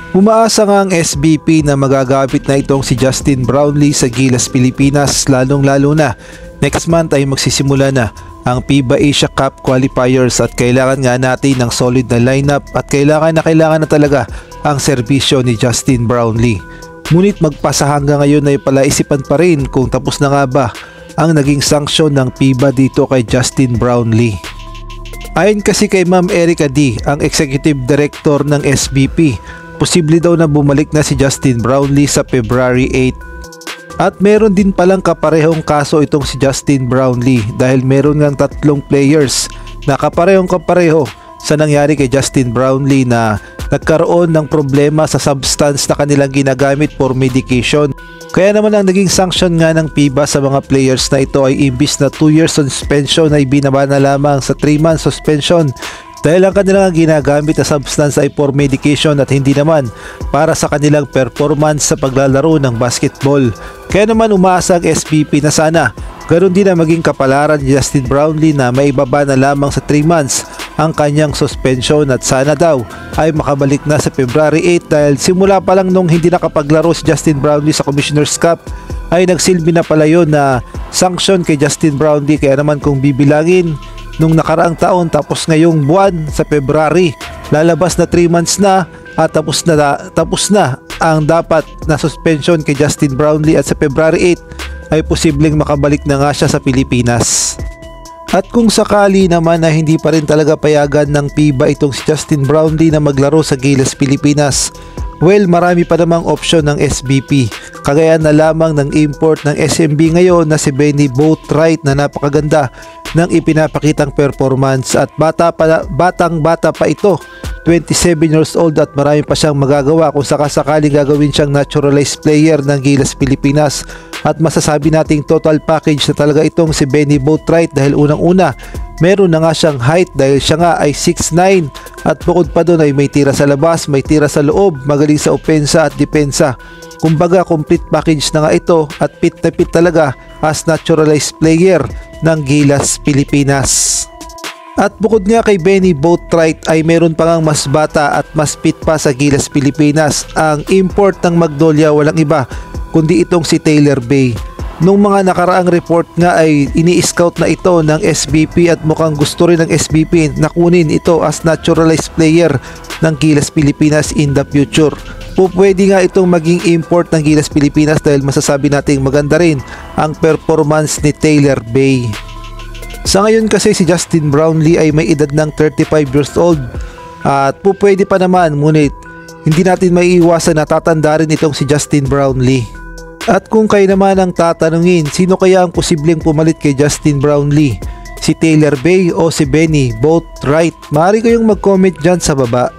Umaasa nga ang SBP na magagamit na itong si Justin Brownlee sa Gilas Pilipinas, lalong-lalo na next month ay magsisimula na ang FIBA Asia Cup qualifiers at kailangan nga natin ng solid na lineup at kailangan na talaga ang serbisyo ni Justin Brownlee. Ngunit magpasa hanggang ngayon ay palaisipan pa rin kung tapos na nga ba ang naging sanksyon ng FIBA dito kay Justin Brownlee. Ayon kasi kay Ma'am Erica D, ang Executive Director ng SBP, posible daw na bumalik na si Justin Brownlee sa February 8. At meron din palang kaparehong kaso itong si Justin Brownlee dahil meron ngang 3 players na kapareho sa nangyari kay Justin Brownlee na nagkaroon ng problema sa substance na kanilang ginagamit for medication. Kaya naman ang naging sanction nga ng FIBA sa mga players na ito ay imbis na 2 years suspension ay binaba na lamang sa 3 months suspension dahil ang kanilang ginagamit na substance ay for medication at hindi naman para sa kanilang performance sa paglalaro ng basketball. Kaya naman umaasa ang SBP na sana ganoon din na maging kapalaran ni Justin Brownlee na maibaba na lamang sa 3 months ang kanyang suspension at sana daw ay makabalik na sa February 8 dahil simula pa lang nung hindi nakapaglaro si Justin Brownlee sa Commissioner's Cup ay nagsilbi na pala yun na sanction kay Justin Brownlee. Kaya naman kung bibilangin nung nakaraang taon tapos ngayong buwan sa February, lalabas na 3 months na at tapos na ang dapat na suspension kay Justin Brownlee at sa February 8 ay posibleng makabalik na nga siya sa Pilipinas. At kung sakali naman na hindi pa rin talaga payagan ng FIBA itong si Justin Brownlee na maglaro sa Gilas Pilipinas, well, marami pa namang option ng SBP. Kagaya na lamang ng import ng SMB ngayon na si Benny Boatwright na napakaganda ng ipinapakitang performance at batang bata pa ito, 27 years old at marami pa siyang magagawa kung sakasakaling gagawin siyang naturalized player ng Gilas Pilipinas. At masasabi nating total package na talaga itong si Benny Boatwright dahil unang-una meron na nga siyang height dahil siya nga ay 6'9" at bukod pa doon ay may tira sa labas, may tira sa loob, magaling sa opensa at depensa. Kumbaga complete package na nga ito at fit na fit talaga as naturalized player ng Gilas Pilipinas. At bukod nga kay Benny Boatwright ay meron pa ngang mas bata at mas fit pa sa Gilas Pilipinas. Ang import ng Magnolia walang iba kundi itong si Taylor Bay. Nung mga nakaraang report nga ay ini-scout na ito ng SBP at mukhang gusto rin ng SBP na kunin ito as naturalized player ng Gilas Pilipinas in the future. Pwede nga itong maging import ng Gilas Pilipinas dahil masasabi nating maganda rin ang performance ni Taylor Bay. Sa ngayon kasi si Justin Brownlee ay may edad ng 35 years old at pwede pa naman, ngunit hindi natin maiiwasan na tatanda rin itong si Justin Brownlee. At kung kayo naman ang tatanungin, sino kaya ang posibleng pumalit kay Justin Brownlee? Si Taylor Bay o si Benny Boatwright? Maaari kayong mag-comment dyan sa baba.